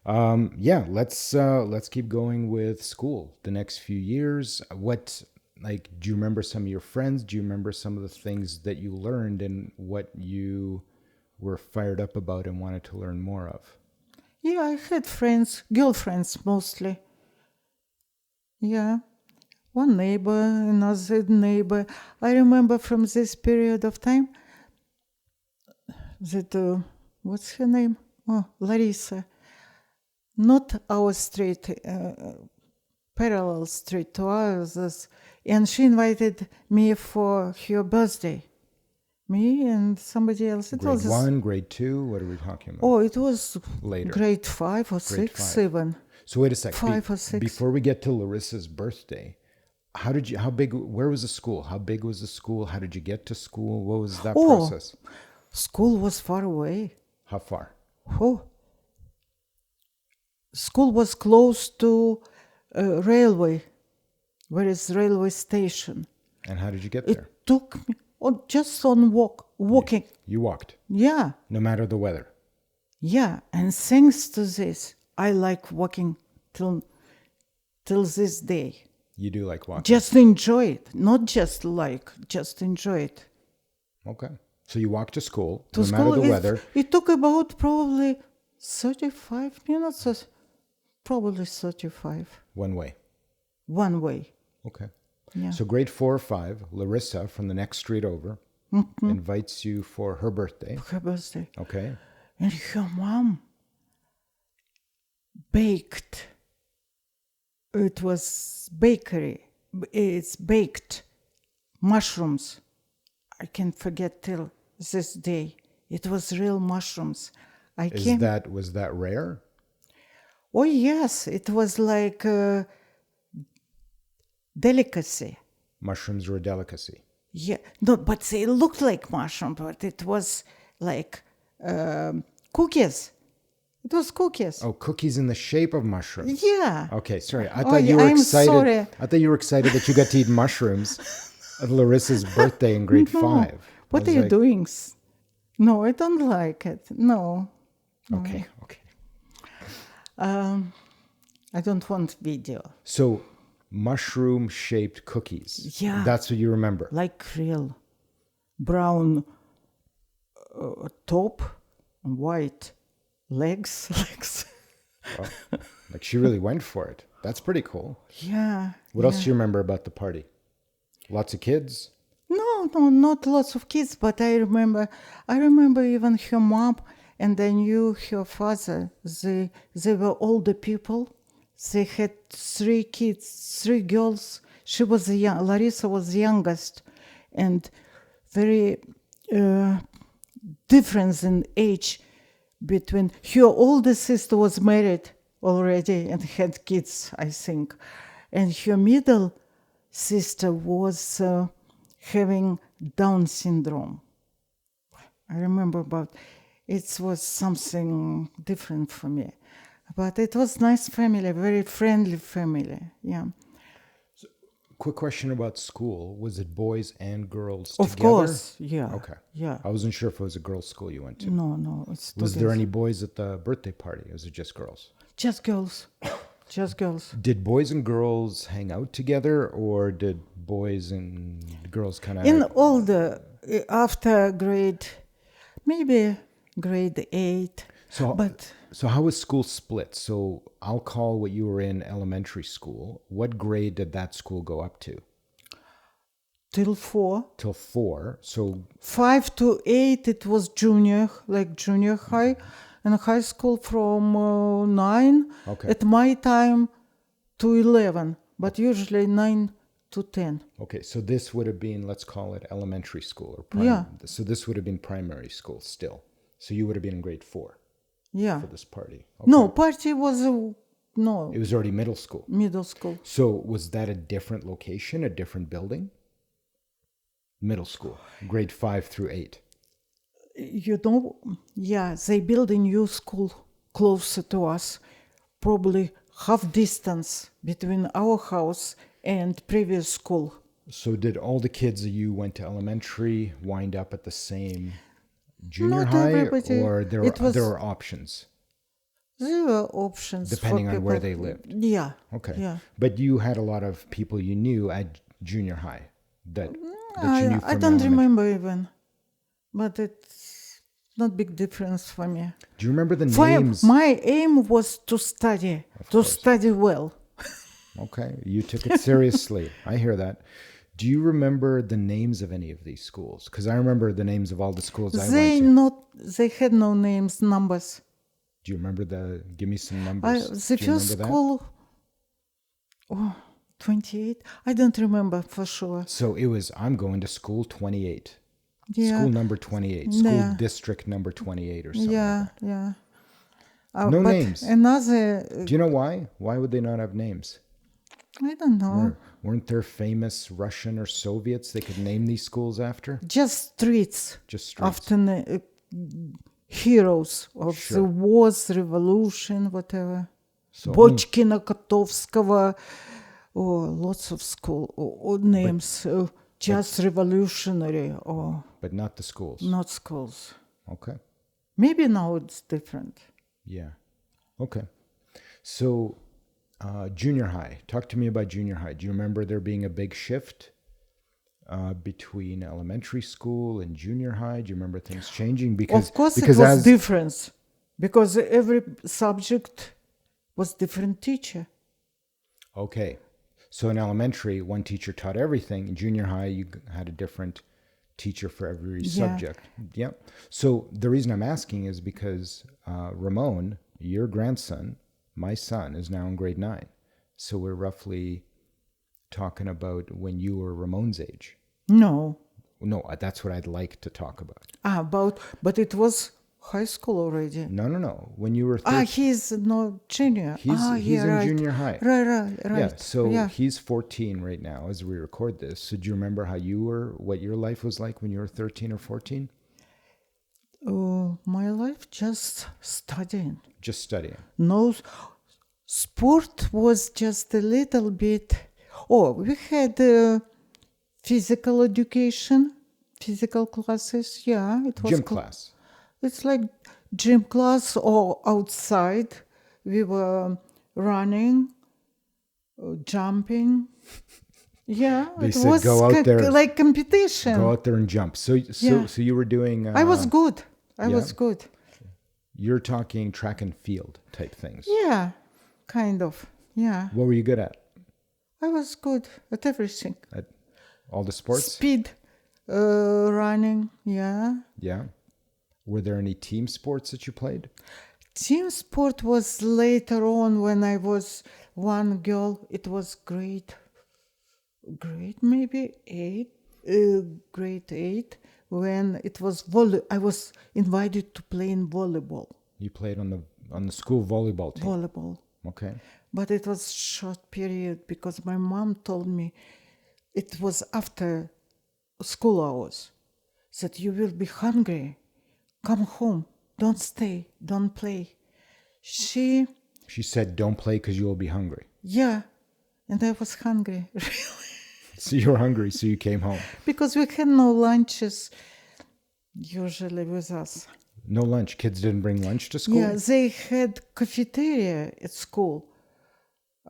Yeah, let's keep going with school the next few years. Do you remember some of your friends? Do you remember some of the things that you learned and what you were fired up about and wanted to learn more of? Yeah, I had friends, girlfriends mostly. Yeah. One neighbor, another neighbor. I remember from this period of time that, what's her name? Oh, Larissa. Not our street, parallel street to ours. And she invited me for her birthday. Me and somebody else. Grade 1, grade 2, what are we talking about? Oh, it was Later. grade 5 or 6 even. So wait a sec. 5 or 6. Before we get to Larissa's birthday, where was the school? How big was the school? How did you get to school? What was that process? School was far away. How far? Oh. School was close to railway, where is railway station. And how did you get there? It took me just on walking. You walked, Yeah, no matter the weather. yeah. And thanks to this, I like walking till this day. You do like walking. Just enjoy it, not just enjoy it. Okay. So you walked to school, To no school, matter the weather. It took about probably 35 minutes, or probably 35. One way. One way. Okay. Yeah. So grade 4 or 5, Larissa from the next street over invites you for her birthday. Her birthday. Okay. And her mom baked. It was bakery. It's baked mushrooms. I can't forget till this day. It was real mushrooms. Was that rare? Oh yes, it was like a delicacy. Mushrooms were a delicacy. Yeah, no, but they looked like mushroom, but it was like cookies. It was cookies. Oh, cookies in the shape of mushrooms. Yeah. Okay, sorry. I thought you were I'm excited. sorry. I thought you were excited that you got to eat mushrooms at Larissa's birthday in grade 5. What are you doing? No, I don't like it. No. Okay. I don't want video. So, mushroom-shaped cookies. Yeah. That's what you remember. Like real brown top and white legs. legs. Wow. Like she really went for it. That's pretty cool. Yeah. What else do you remember about the party? Lots of kids? No, not lots of kids, but I remember even her mom, and I knew her father. They were older people. They had 3 kids, 3 girls. She was Larissa was the youngest, and very difference in age between her older sister was married already and had kids, I think, and her middle sister was having Down syndrome. I remember about it was something different for me, but it was nice family, very friendly family. Yeah. Quick question about school. Was it boys and girls Of together? course, yeah. Okay. Yeah. I wasn't sure if it was a girls' school you went to. No, it's Was together. there any boys at the birthday party? Or was it just girls? Just girls. Just girls. Did boys and girls hang out together, or did boys and girls kind of... In all the after maybe grade 8. So how was school split? So I'll call what you were in elementary school. What grade did that school go up to? Till 4. Till 4. So 5 to 8 it was junior high, and high school from 9 Okay. at my time to 11, but usually 9 to 10. okay, so this would have been, let's call it elementary school or Yeah. So this would have been primary school still. So you would have been in grade 4 Yeah. for this party. Okay. No, party was no It was already middle school. middle school. So was that a different location, a different building? Middle school, grade 5 through 8. Yeah, they build a new school closer to us, probably half distance between our house and previous school. So did all the kids that you went to elementary wind up at the same junior Not high, everybody. or there were options There were options depending for on where people. they lived? Yeah. Okay. Yeah. But you had a lot of people you knew at junior high that you knew from I don't elementary. remember even, but it's not big difference for me. Do you remember the names? My aim was to study, study well. Okay, you took it seriously. I hear that. Do you remember the names of any of these schools? Because I remember the names of all the schools I went to. They had no names, numbers. Do you remember give me some numbers? The Do you first remember school, 28. I don't remember for sure. So it was, I'm going to school 28. Yeah. School number 28. School Yeah. district number 28 or something Yeah, like that. yeah. No but names. Another, Do you know why? Why would they not have names? I don't know. Weren't there famous Russian or Soviets they could name these schools after? Just streets. Just streets. Often heroes of Sure. the wars, revolution, whatever. So Bochkina, Kotovskого, lots of school or names. Just revolutionary or but not the schools. not schools. Okay. Maybe now it's different. Yeah. Okay. So junior high. Talk to me about junior high. Do you remember there being a big shift between elementary school and junior high? Do you remember things changing? Of course, it was difference because every subject was different teacher. Okay. So in elementary, one teacher taught everything. In junior high, you had a different teacher for every subject. Yeah. So the reason I'm asking is because Ramon, your grandson, my son, is now in grade 9. So we're roughly talking about when you were Ramon's age. No. No, that's what I'd like to talk about. But it was high school already. No. When you were 13. He's not junior. He's in right. junior high. Right. Yeah, so he's 14 right now as we record this. So do you remember what your life was like when you were 13 or 14? My life just studying. Just studying. No, sport was just a little bit. We had physical education, physical classes. Yeah, it was Gym class. It's like gym class or outside we were running, jumping. Yeah, They it said was go out there, like competition. go out there and jump. Yeah. So you were doing. I was good. I yeah. was good. You're talking track and field type things. Yeah, kind of. Yeah, What were you good at? I was good at everything. At all the sports? Speed, running. Yeah. Yeah. Were there any team sports that you played? Team sport was later on when I was one girl. It was grade maybe grade 8, when it was I was invited to play in volleyball. You played on the school volleyball team. Volleyball. Okay. But it was short period because my mom told me it was after school hours. Said you will be hungry. Come home. Don't stay. Don't play. She said don't play because you will be hungry. Yeah, and I was hungry, really. So you were hungry, so you came home. Because we had no lunches usually with us. No lunch. Kids didn't bring lunch to school? Yeah, they had cafeteria at school.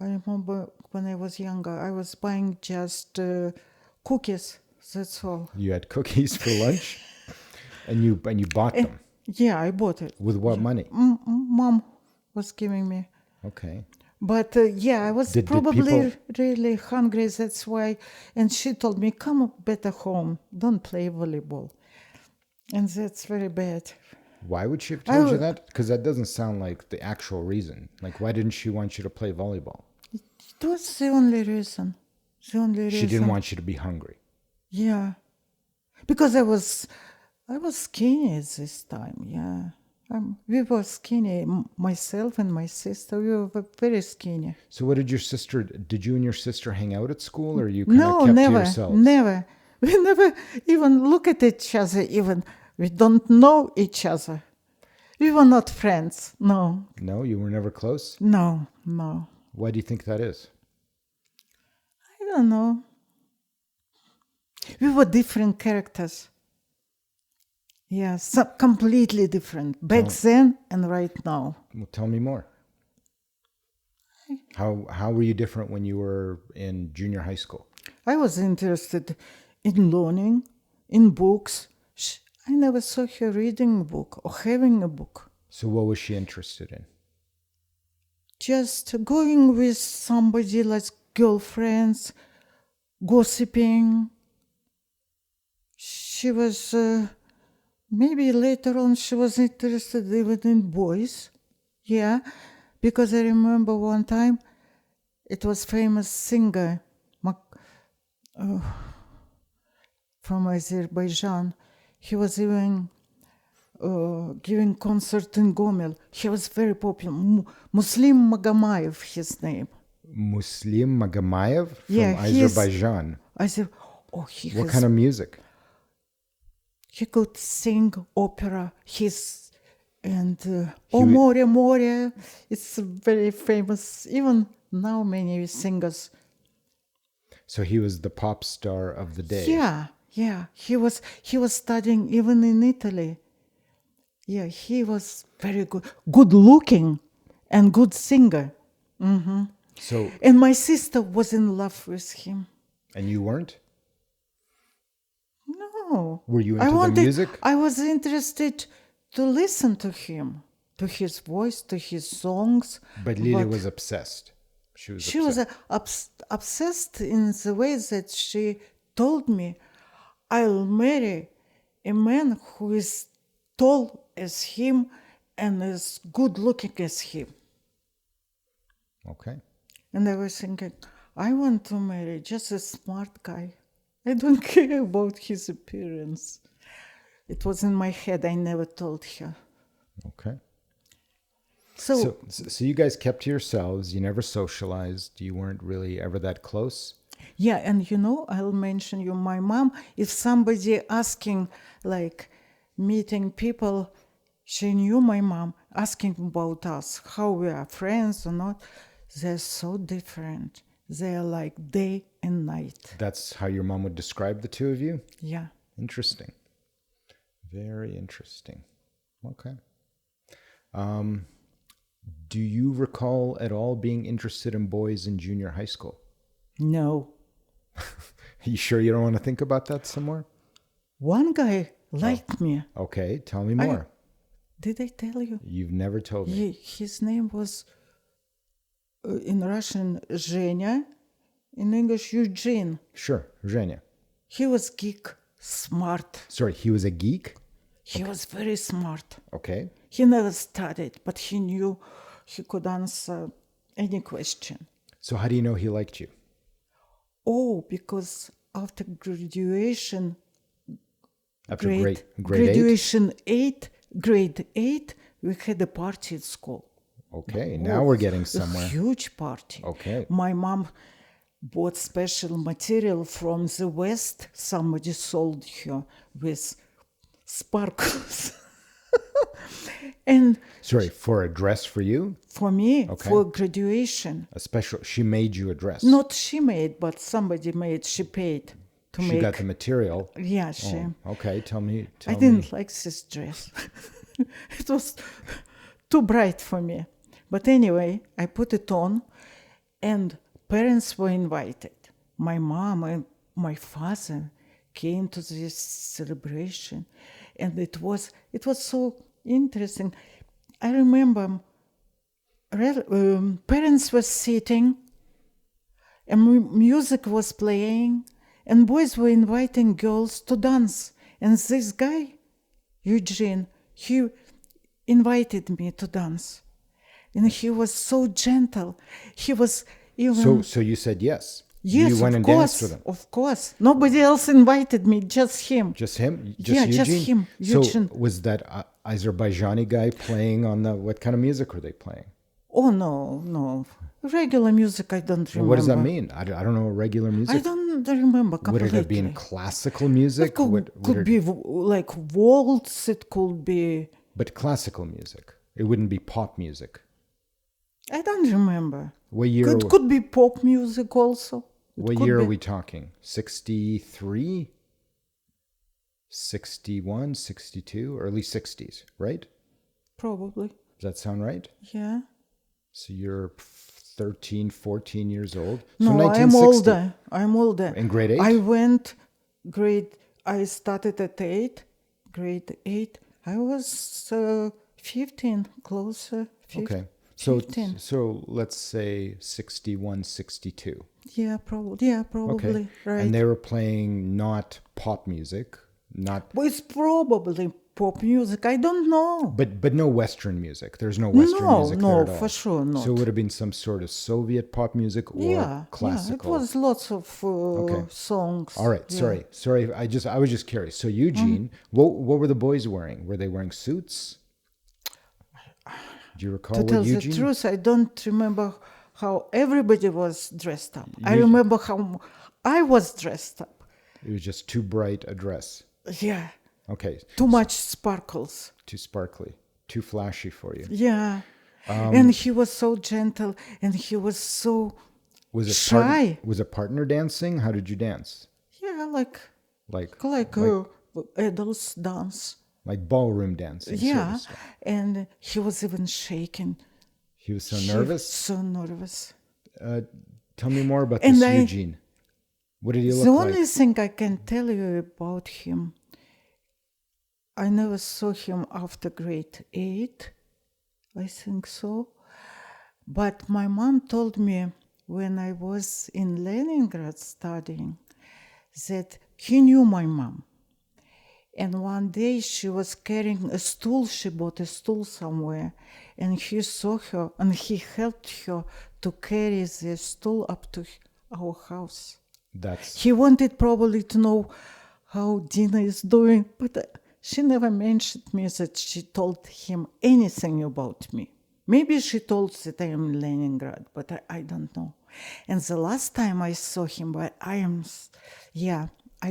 I remember when I was younger, I was buying just cookies. That's all. You had cookies for lunch? and you bought them? Yeah, I bought it. With what money? Mom was giving me. Okay. But yeah, I was probably really hungry. That's why. And she told me, come better home. Don't play volleyball. And that's very bad. Why would she have told you that? Because that doesn't sound like the actual reason. Like, why didn't she want you to play volleyball? It was the only reason. She didn't want you to be hungry. Yeah. Because I was skinny at this time, yeah. We were skinny, myself and my sister, we were very skinny. So what did you and your sister hang out at school, or you kind of kept to yourselves? Never. We never even look at each other, even. We don't know each other. We were not friends, no. No, you were never close? No. Why do you think that is? I don't know. We were different characters. Yeah, so completely different back then and right now. Well, tell me more. How were you different when you were in junior high school? I was interested in learning, in books. I never saw her reading a book or having a book. So what was she interested in? Just going with somebody like girlfriends, gossiping. She was... maybe later on she was interested even in boys. Yeah, because I remember one time it was famous singer from Azerbaijan. He was even giving concert in Gomel. He was very popular. Muslim Magamayev, his name. Muslim Magamayev from Azerbaijan. What kind of music? He could sing opera. O More, More. It's very famous. Even now, many singers. So he was the pop star of the day. Yeah. He was studying even in Italy. Yeah, he was very good looking, and good singer. Mm-hmm. And my sister was in love with him. And you weren't? No. Were you into the music? I was interested to listen to him, to his voice, to his songs. But Lily was obsessed. She was obsessed in the way that she told me, I'll marry a man who is tall as him and as good looking as him. Okay. And I was thinking, I want to marry just a smart guy. I don't care about his appearance. It was in my head. I never told her. Okay. So you guys kept to yourselves. You never socialized. You weren't really ever that close. Yeah, and I'll mention you. My mom, if somebody asking, like meeting people, she knew my mom asking about us, how we are friends or not. They're so different. They're like day and night. That's how your mom would describe the two of you? Yeah. Interesting. Very interesting. Okay. Do you recall at all being interested in boys in junior high school? No. Are you sure you don't want to think about that some more? One guy liked me. Okay, tell me more. Did I tell you? You've never told me. His name was, in Russian, Zhenya. In English, Eugene. Sure, Zhenya. He was geek, smart. Sorry, he was a geek? He was very smart. Okay. He never studied, but he knew he could answer any question. So how do you know he liked you? Oh, because after graduation, After grade 8? grade 8, we had a party at school. Okay, now we're getting somewhere. A huge party. Okay. My mom bought special material from the West. Somebody sold her with sparkles. And Sorry, for a dress for you? for me, Okay. for graduation, She made you a dress. not she made, but somebody made, she paid to She make. got the material. Yeah, she. Oh, okay, tell me. I didn't like this dress. It was too bright for me. But anyway, I put it on, and parents were invited. My mom and my father came to this celebration, and it was so interesting. I remember parents were sitting, and music was playing, and boys were inviting girls to dance. And this guy, Eugene, he invited me to dance. And he was so gentle. He was even... So you said yes? Yes, You went of and course, danced with him? of course. Nobody else invited me, just him. Just him? Yeah, Eugene? just him, Eugene. So was that Azerbaijani guy playing on the... What kind of music were they playing? Oh, no. Regular music, I don't remember. What does that mean? I don't know regular music. I don't remember Would completely. it have been classical music? It could be like waltz, it could be... But classical music. It wouldn't be pop music. I don't remember. What year? It could be pop music also. What year are we talking? 63? 61, 62, early 60s, right? Probably. Does that sound right? Yeah. So you're 13, 14 years old? No, so I'm 1960. I'm older. In grade 8? I started at 8, grade 8. I was 15, closer. 15. Okay. So 15. so let's say 61, 62. Yeah, probably. Okay. Right. And they were playing not pop music, not... Well, it's probably pop music. I don't know. But no Western music. There's no Western music there at all. No, for sure not. So it would have been some sort of Soviet pop music or classical. Yeah, it was lots of songs. All right, Yeah. sorry. I was just curious. So Eugene, what were the boys wearing? Were they wearing suits? Do you recall To what tell Eugene? the truth, I don't remember how everybody was dressed up. I remember how I was dressed up. It was just too bright a dress. Yeah. Okay. Too much sparkles. Too sparkly, too flashy for you. Yeah. And he was so gentle, and he was so shy. Was it partner dancing? How did you dance? Yeah, like Like adults dance. like ballroom dancing. sort of Yeah, stuff. and he was even shaking. He was so nervous. So nervous. Tell me more about And this Eugene. What did he look The like? only thing I can tell you about him, I never saw him after grade 8, I think so. But my mom told me when I was in Leningrad studying that he knew my mom. And one day she was carrying a stool, she bought a stool somewhere, and he saw her and he helped her to carry the stool up to our house. He wanted probably to know how Dinna is doing, but she never mentioned me that she told him anything about me. Maybe she told that I am in Leningrad, but I don't know. And the last time I saw him, I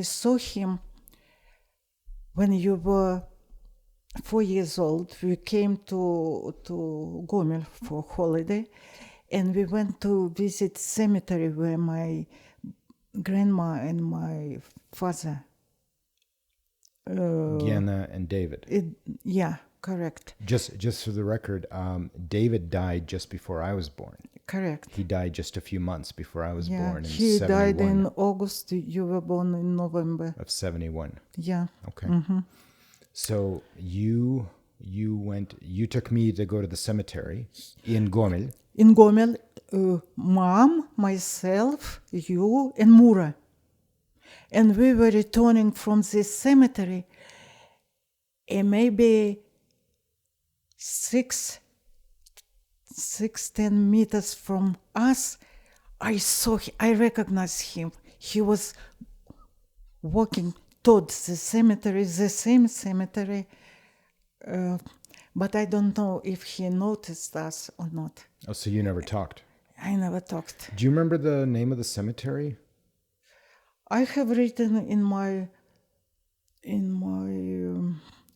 saw him when you were 4 years old. We came to Gomel for holiday, and we went to visit cemetery where my grandma and my father. Dinna and David. correct. Just for the record, David died just before I was born. Correct. He died just a few months before I was Yeah, born in he 71. died in August. You were born in November. Of 71. Yeah. Okay. So you took me to go to the cemetery in Gomel. In Gomel, mom, myself, you, and Mura. And we were returning from this cemetery, and maybe 10 meters from us, I recognized him. He was walking towards the cemetery, the same cemetery, but I don't know if he noticed us or not. Oh, so you never talked? I never talked. Do you remember the name of the cemetery? I have written in my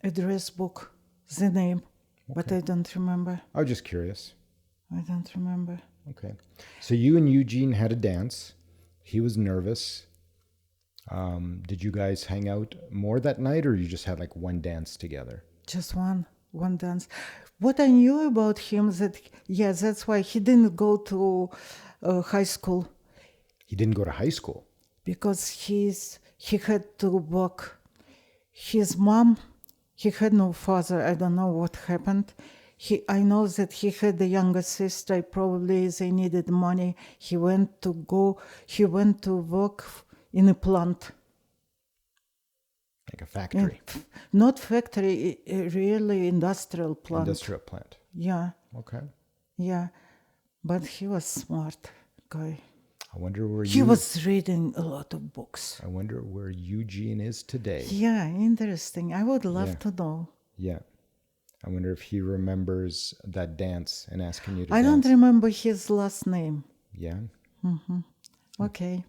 address book the name, but I don't remember. I was just curious. I don't remember. Okay. So you and Eugene had a dance. He was nervous. Did you guys hang out more that night, or you just had like one dance together? Just one dance. What I knew about him that's why he didn't go to high school, He didn't go to high school. because he had to work. His mom, he had no father. I don't know what happened. I know that he had a younger sister. Probably they needed money. He went to work in a plant. Like a factory. Not factory, really industrial plant. Industrial plant. Yeah, Okay. yeah. But he was smart guy. I wonder where He was reading a lot of books. I wonder where Eugene is today. Yeah, interesting. I would love to know. Yeah. I wonder if he remembers that dance and asking you to I dance. don't remember his last name. Yeah. Okay.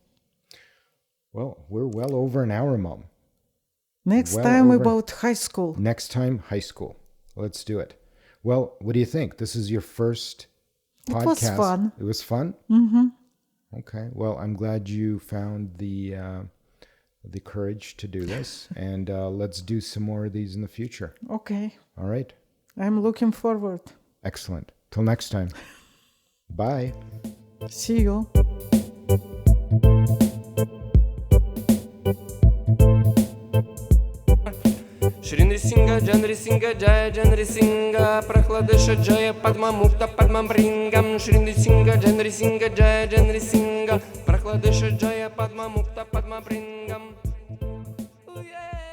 Well, we're well over an hour, Mom. Next Well time over. about high school. Next time, high school. Let's do it. Well, what do you think? This is your first podcast. It was fun. It was fun? Mm-hmm. Okay. Well, I'm glad you found the courage to do this. And let's do some more of these in the future. Okay. All right. I'm looking forward. Excellent. Till next time. Bye. See you. Shrinda Singa, Janri Singa, Jaya Janri Singa, Prahladesha Jaya Padma Mukta Padma Bringam, Shrinda Singa, Janri Singa, Jaya Janri Singa, Prahladesha Jaya Padma Mukta Padma Bringam. Oh yeah.